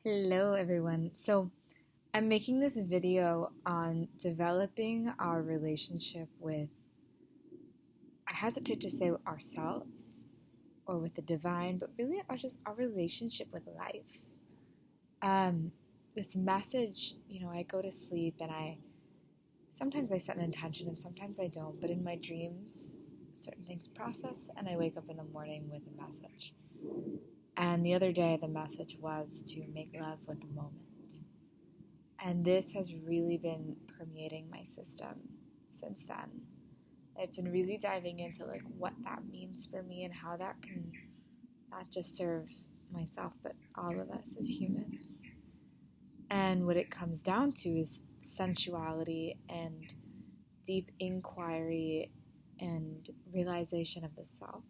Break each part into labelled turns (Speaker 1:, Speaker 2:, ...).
Speaker 1: Hello everyone. So I'm making this video on developing our relationship with, I hesitate to say ourselves or with the divine, but really our relationship with life. Um, this message, I go to sleep and sometimes I set an intention and sometimes I don't, but in my dreams, certain things process and I wake up in the morning with a message. And the other day, the message was to make love with the moment. And this has really been permeating my system since then. I've been really diving into what that means for me and how that can not just serve myself but all of us as humans. And what it comes down to is sensuality and deep inquiry and realization of the self.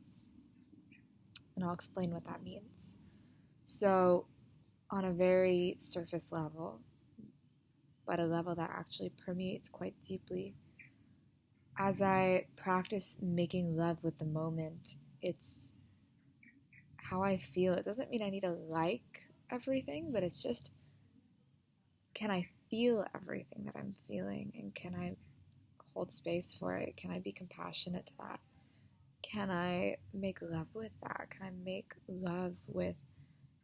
Speaker 1: And I'll explain what that means. So, on a very surface level, but a level that actually permeates quite deeply, as I practice making love with the moment, it's how I feel. It doesn't mean I need to like everything, but it's just, can I feel everything that I'm feeling? And can I hold space for it? Can I be compassionate to that? Can I make love with that? Can I make love with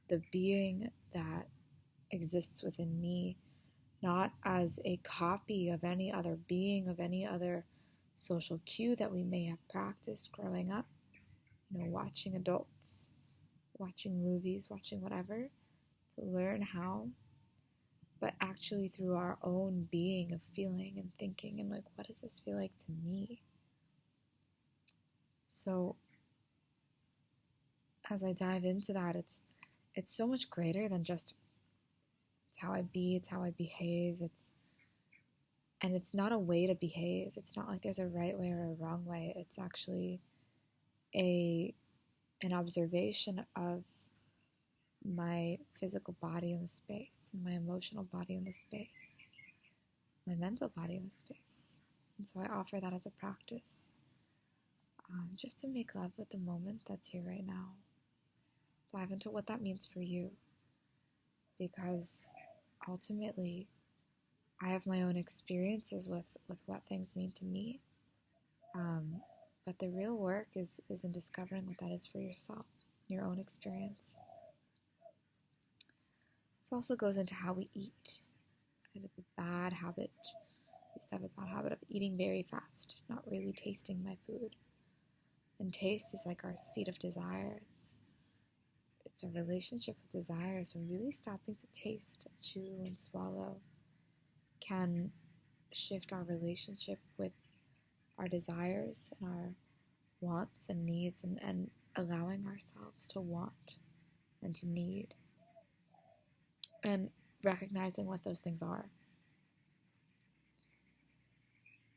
Speaker 1: the being that exists within me, not as a copy of any other being, of any other social cue that we may have practiced growing up, watching adults, watching movies, watching whatever, to learn how, but actually through our own being of feeling and thinking and what does this feel like to me? So as I dive into that, it's so much greater than just it's how I be, it's how I behave, and it's not a way to behave. It's not like there's a right way or a wrong way. It's actually an observation of my physical body in the space, my emotional body in the space, my mental body in the space. And so I offer that as a practice, just to make love with the moment that's here right now. Dive into what that means for you, because ultimately I have my own experiences with what things mean to me. But the real work is in discovering what that is for yourself, your own experience. This also goes into how we eat. I have a bad habit. I used to have a bad habit of eating very fast, not really tasting my food. And taste is like our seat of desire. It's a relationship with desire. So really stopping to taste, chew, and swallow can shift our relationship with our desires and our wants and needs, and allowing ourselves to want and to need, and recognizing what those things are.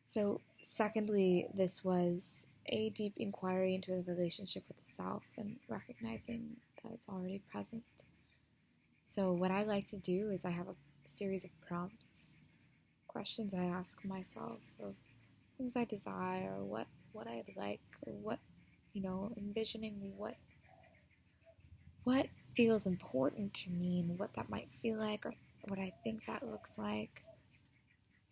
Speaker 1: So secondly, this was a deep inquiry into the relationship with the self and recognizing that it's already present. So what I like to do is I have a series of prompts, questions I ask myself of things I desire, or what I'd like, or what, envisioning what feels important to me and what that might feel like, or what I think that looks like.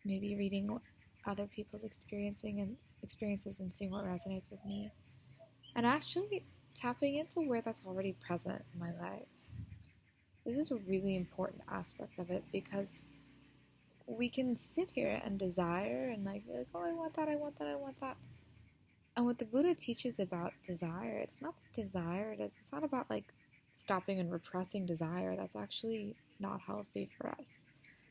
Speaker 1: Maybe reading what other people's experiences and seeing what resonates with me, and actually tapping into where that's already present in my life. This is a really important aspect of it, because we can sit here and desire and be like, oh, I want that, I want that, I want that. And what the Buddha teaches about desire, it's not the desire it is. It's not about stopping and repressing desire. That's actually not healthy for us.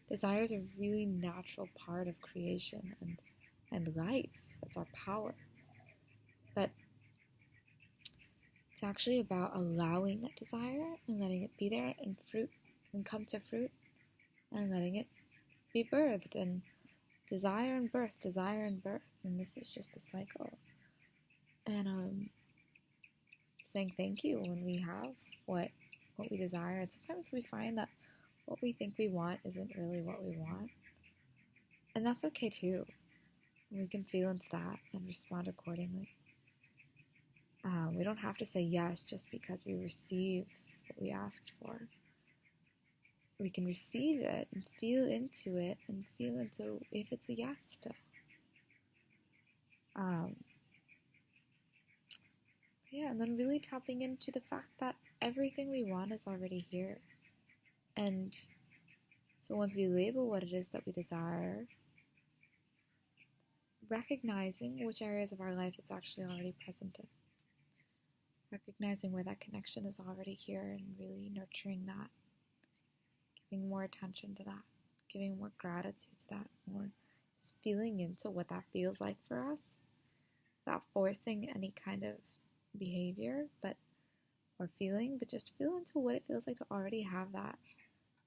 Speaker 1: Desire is a really natural part of creation and life. That's our power. But it's actually about allowing that desire and letting it be there and fruit and come to fruit, and letting it be birthed, and desire and birth, and this is just the cycle. And saying thank you when we have what we desire. And sometimes we find that what we think we want isn't really what we want, and that's okay too. We can feel into that and respond accordingly. We don't have to say yes just because we receive what we asked for. we can receive it and feel into it and feel into if it's a yes still. Yeah, and then really tapping into the fact that everything we want is already here. And so once we label what it is that we desire, recognizing which areas of our life it's actually already present in. Recognizing where that connection is already here and really nurturing that. Giving more attention to that. Giving more gratitude to that. More just feeling into what that feels like for us. Without forcing any kind of behavior or feeling, but just feel into what it feels like to already have that.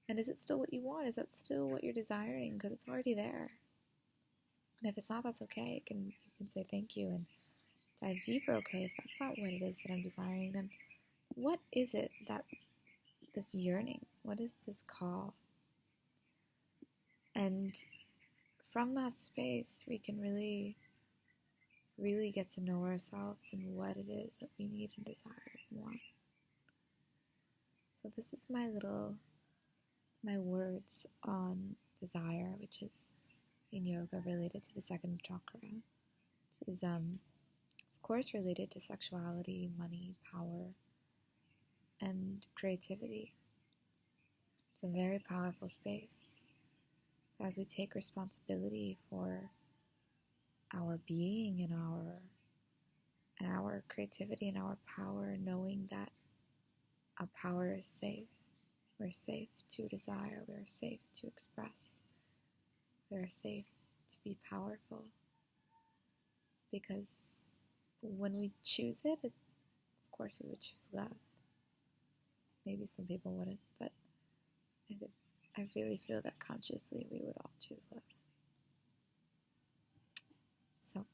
Speaker 1: And is it still what you want? Is that still what you're desiring? Because it's already there. And if it's not, that's okay. You can say thank you and dive deeper. Okay, if that's not what it is that I'm desiring, then what is it that this yearning? What is this call? And from that space, we can really, really get to know ourselves and what it is that we need and desire and want. So this is my words on desire, which is in yoga related to the second chakra, which is of course related to sexuality, money, power, and creativity. It's a very powerful space. So as we take responsibility for our being and our creativity and our power, knowing that our power is safe. We're safe to desire. We're safe to express. We're safe to be powerful. Because when we choose it, of course we would choose love. Maybe some people wouldn't, but I really feel that consciously we would all choose love. So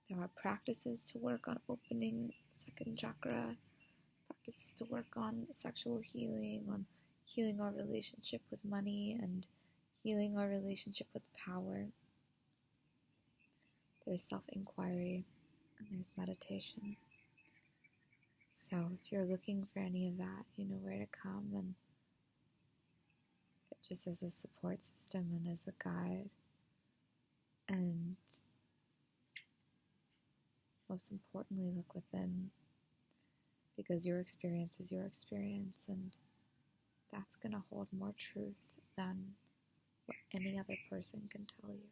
Speaker 1: there are practices to work on opening second chakra, practices to work on sexual healing, on healing our relationship with money and healing our relationship with power. There's self-inquiry and there's meditation. So if you're looking for any of that, you know where to come, and just as a support system and as a guide. And most importantly, look within, because your experience is your experience, and that's going to hold more truth than what any other person can tell you.